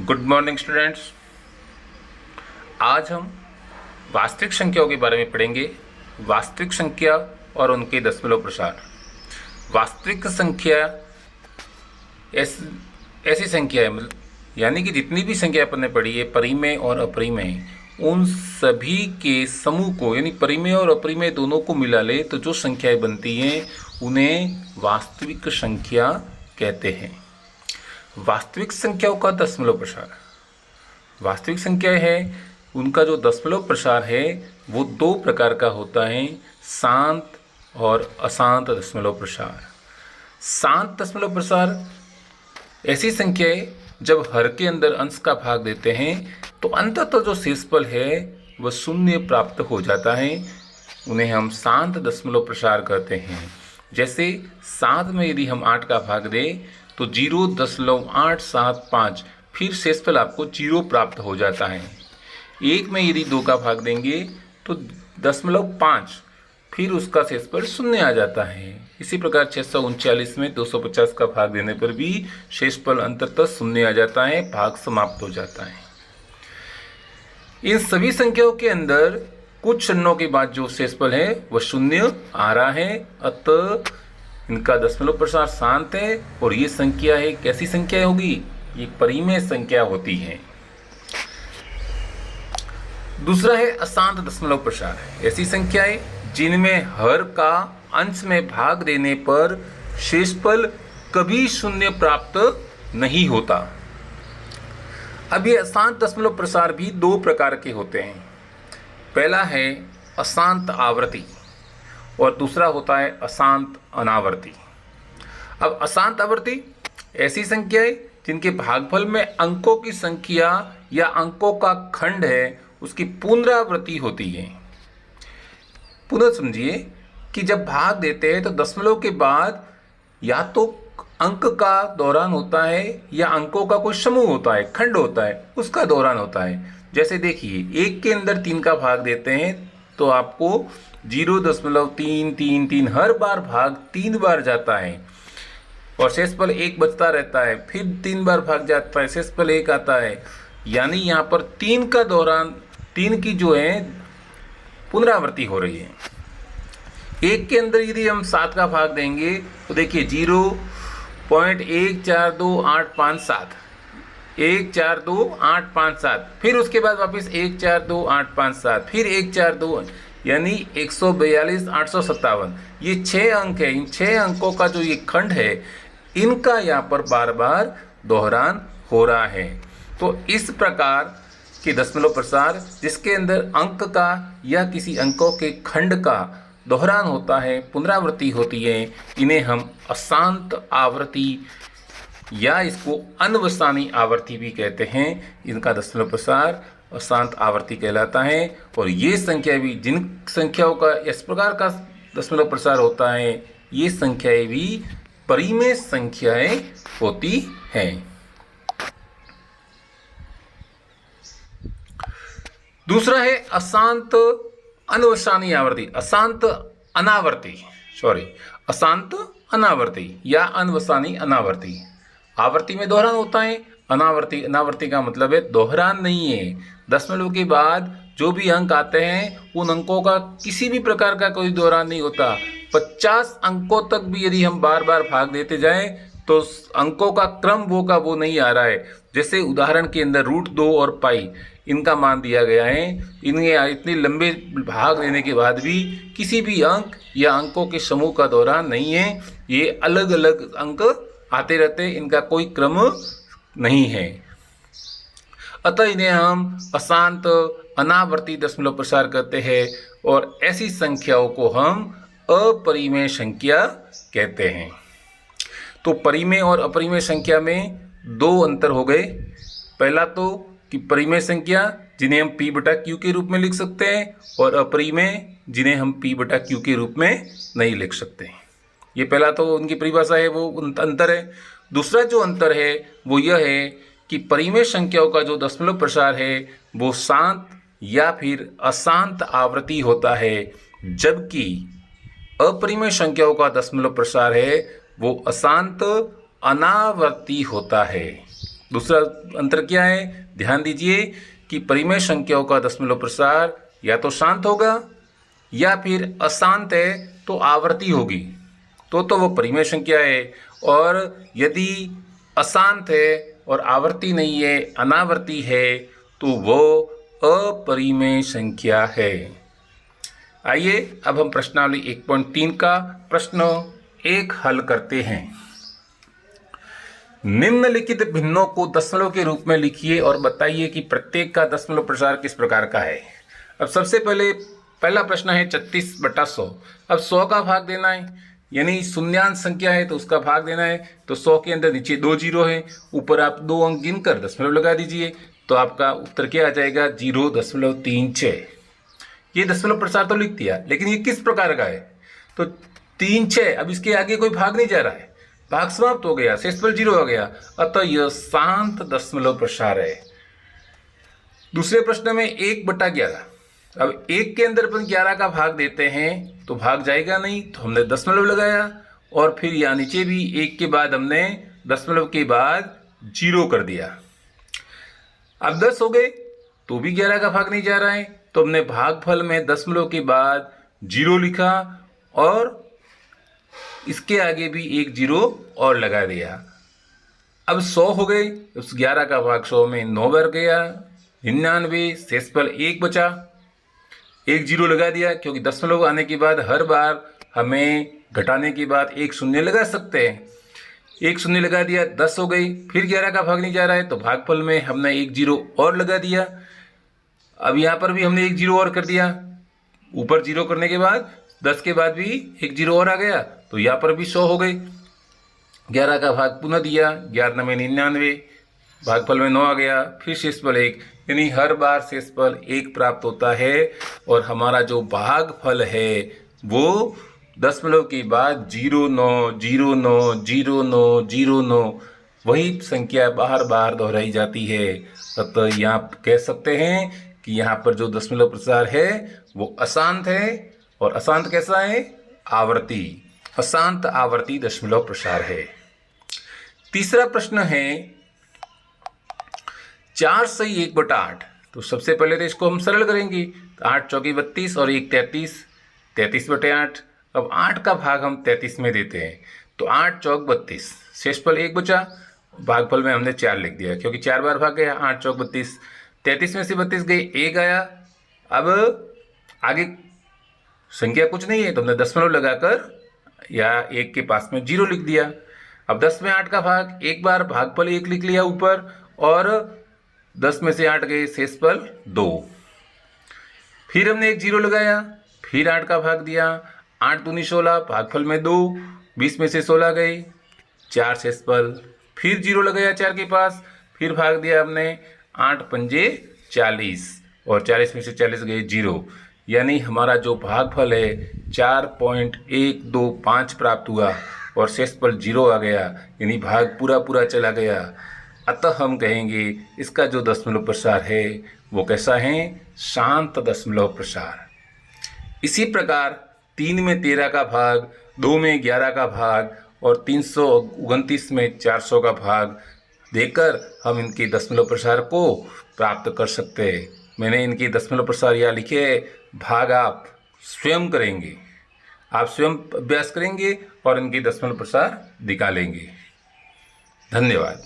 Good morning students. आज हम वास्तविक संख्याओं के बारे में पढ़ेंगे। वास्तविक संख्या और उनके दशमलव प्रसार। वास्तविक संख्या ऐसी संख्या है, मतलब यानी कि जितनी भी संख्या अपन ने पढ़ी है, परिमेय और अपरिमेय, उन सभी के समूह को, यानी परिमेय और अपरिमेय दोनों को मिला ले तो जो संख्याएं बनती हैं उन्हें वास्तविक संख्या कहते हैं। वास्तविक संख्याओं का दशमलव प्रसार। वास्तविक संख्याएं है, उनका जो दशमलव प्रसार है वो दो प्रकार का होता है, शांत और अशांत दशमलव प्रसार। शांत दशमलव प्रसार ऐसी संख्याएं जब हर के अंदर अंश का भाग देते हैं तो अंततः जो शेषफल है वह शून्य प्राप्त हो जाता है। उन्हें हम शांत दशमलव प्रसार कहते हैं। जैसे 7 में यदि हम 8 का भाग दें तो 0.875, फिर शेषफल आपको 0 प्राप्त हो जाता है। 1 में यदि 2 का भाग देंगे तो 0.5, फिर उसका शेषफल 0 आ जाता है। इसी प्रकार 639 में 250 का भाग देने पर भी शेषफल अंततः 0 आ जाता है, भाग समाप्त हो जाता है। इन सभी संख्याओं के अंदर कुछ क्षणों के बाद जो शेषफल है वह 0 आ रहा है, अतः इनका दशमलव प्रसार शांत है। और ये संख्या है, कैसी संख्या होगी? ये परिमेय संख्या होती है। दूसरा है अशांत दशमलव प्रसार। ऐसी संख्याएं जिनमें हर का अंश में भाग देने पर शेषफल कभी 0 प्राप्त नहीं होता। अब ये अशांत दशमलव प्रसार भी दो प्रकार के होते हैं। पहला है अशांत आवर्ती और दूसरा होता है अशांत अनावर्ती। अब अशांत आवर्ती ऐसी संख्याएं जिनके भागफल में अंकों की संख्या या अंकों का खंड है उसकी पुनरावृत्ति होती है। पुनः समझिए कि जब भाग देते हैं तो दशमलव के बाद या तो अंक का दौरान होता है या अंकों का कोई समूह होता है, खंड होता है, उसका दौरान होता है। जैसे देखिए 1 के अंदर 3 का भाग देते हैं तो आपको 0.333 हर बार भाग 3 बार जाता है और शेषफल 1 बचता रहता है। फिर 3 बार भाग जाता है, शेषफल 1 आता है। यानी यहाँ पर 3 का दौरान 3 की जो है पुनरावृत्ति हो रही है। 1 के अंदर यदि हम 7 का भाग देंगे तो देखिए 0.142857, 142857, फिर उसके बाद वापस 142857, फिर 142, यानी 142 857। ये 6 अंक है। इन 6 अंकों का जो ये खंड है इनका यहाँ पर बार बार दोहरान हो रहा है। तो इस प्रकार के दशमलव प्रसार जिसके अंदर अंक का या किसी अंकों के खंड का दोहरान होता है, पुनरावृत्ति होती है, इन्हें हम अशांत आवृत्ति या इसको अनवसानी आवृत्ति भी कहते हैं। इनका दशमलव प्रसार अशांत आवृत्ति कहलाता है। और ये संख्या भी, जिन संख्याओं का इस प्रकार का दशमलव प्रसार होता है, ये संख्याएं भी परिमेय संख्याएं होती हैं। दूसरा है अशांत अनवसानी आवृत्ति, अशांत अनावर्ती या अनवसानी अनावर्ती। आवर्ती में दोहरान होता है, अनावर्ती का मतलब है दोहरान नहीं है। दशमलव के बाद जो भी अंक आते हैं उन अंकों का किसी भी प्रकार का कोई दोहरान नहीं होता। 50 अंकों तक भी यदि हम बार बार भाग देते जाएं तो अंकों का क्रम वो नहीं आ रहा है। जैसे उदाहरण के अंदर √2 और पाई, इनका मान दिया गया है। इन्हें इतने लंबे भाग देने के बाद भी किसी भी अंक या अंकों के समूह का दोहरान नहीं है। ये अलग अलग अंक आते रहते, इनका कोई क्रम नहीं है। अतः इन्हें हम अशांत अनावर्ती दशमलव प्रसार कहते हैं और ऐसी संख्याओं को हम अपरिमेय संख्या कहते हैं। तो परिमेय और अपरिमेय संख्या में दो अंतर हो गए। पहला तो कि परिमेय संख्या जिन्हें हम p/q के रूप में लिख सकते हैं और अपरिमेय जिन्हें हम p/q के रूप में नहीं लिख सकते। ये पहला तो उनकी परिभाषा है, वो अंतर है। दूसरा जो अंतर है वो यह है कि परिमेय संख्याओं का जो दशमलव प्रसार है वो शांत या फिर अशांत आवृत्ति होता है, जबकि अपरिमेय संख्याओं का दशमलव प्रसार है वो अशांत अनावर्ती होता है। दूसरा अंतर क्या है, ध्यान दीजिए कि परिमेय संख्याओं का दशमलव प्रसार या तो शांत होगा या फिर अशांत है तो आवर्ती होगी, तो वो परिमेय संख्या है, और यदि अशांत है और आवर्ती नहीं है, अनावर्ती है, तो वो अपरिमेय संख्या है। आइए अब हम प्रश्नावली 1.3 का प्रश्न 1 हल करते हैं। निम्नलिखित भिन्नों को दशमलव के रूप में लिखिए और बताइए कि प्रत्येक का दशमलव प्रसार किस प्रकार का है। अब सबसे पहला प्रश्न है 36/100। अब 100 का भाग देना है, यानी शून्यांश संख्या है तो उसका भाग देना है। तो 100 के अंदर नीचे 2 जीरो है, ऊपर आप 2 अंक गिनकर दशमलव लगा दीजिए, तो आपका उत्तर क्या आ जाएगा, 0.36। ये दशमलव प्रसार तो लिख दिया, लेकिन ये किस प्रकार का है, तो 3/6। अब इसके आगे कोई भाग नहीं जा रहा है, भाग समाप्त हो गया, शेषफल 0 हो गया, अतः यह शांत दशमलव प्रसार है। दूसरे प्रश्न में 1/11। अब 1 के अंदर अपन 11 का भाग देते हैं तो भाग जाएगा नहीं, तो हमने दशमलव लगाया, और फिर यहाँ नीचे भी 1 के बाद हमने दशमलव के बाद 0 कर दिया। अब 10 हो गए तो भी 11 का भाग नहीं जा रहा है, तो हमने भागफल में दशमलव के बाद 0 लिखा और इसके आगे भी एक 0 और लगा दिया। अब 100 हो गए, उस 11 का भाग 100 में 9 बार गया, 99, शेषफल 1 बचा, एक 0 लगा दिया, क्योंकि दशमलव आने के बाद हर बार हमें घटाने के बाद एक शून्य लगा सकते हैं। एक शून्य लगा दिया, 10 हो गई, फिर 11 का भाग नहीं जा रहा है, तो भागफल में हमने एक 0 और लगा दिया। अब यहाँ पर भी हमने एक 0 और कर दिया, ऊपर 0 करने के बाद 10 के बाद भी एक 0 और आ गया, तो यहाँ पर भी 100 हो गई। 11 का भाग पुनः दिया, 11 में 99, भागफल में 9 आ गया, फिर शेषफल 1, यानी हर बार शेषफल 1 प्राप्त होता है, और हमारा जो भागफल है वो दशमलव के बाद 09, 09, 09, 09 वही संख्या बार बार दोहराई जाती है। अतः यहाँ कह सकते हैं कि यहाँ पर जो दशमलव प्रसार है वो अशांत है, और अशांत कैसा है, आवर्ती, अशांत आवर्ती दशमलव प्रसार है। तीसरा प्रश्न है 4 से 1/8। तो सबसे पहले तो इसको हम सरल करेंगे, 8 चौकी 32 और 1 33, 33/8। अब 8 का भाग हम 33 में देते हैं, तो 8 चौक 32, शेषफल 1 बचा, भागफल में हमने 4 लिख दिया, क्योंकि 4 बार भाग गया, 8 चौक 32, 33 में से 32 गई, 1 आया। अब आगे संख्या कुछ नहीं है, तो हमने दशमलव लगाकर या 1 के पास में 0 लिख दिया। अब 10 में 8 का भाग, एक बार भागफल 1 लिख लिया ऊपर, और 10 में से 8 गए, शेषफल 2, फिर हमने एक 0 लगाया, फिर 8 का भाग दिया, 8 दूनी 16, भागफल में 2, 20 में से 16 गए, 4 शेषफल, फिर 0 लगाया 4 के पास, फिर भाग दिया हमने, 8 पंजे 40, और 40 में से 40 गए 0, यानी हमारा जो भागफल है 4.125 प्राप्त हुआ, और शेषफल 0 आ गया, यानी भाग पूरा चला गया। अतः हम कहेंगे इसका जो दशमलव प्रसार है वो कैसा है, शांत दशमलव प्रसार। इसी प्रकार 3 में 13 का भाग, 2 में 11 का भाग, और 329 में 400 का भाग देकर हम इनके दशमलव प्रसार को प्राप्त कर सकते हैं। मैंने इनके दशमलव प्रसार यहाँ लिखे है, भाग आप स्वयं करेंगे, आप स्वयं अभ्यास करेंगे और इनके दशमलव प्रसार निकालेंगे। धन्यवाद।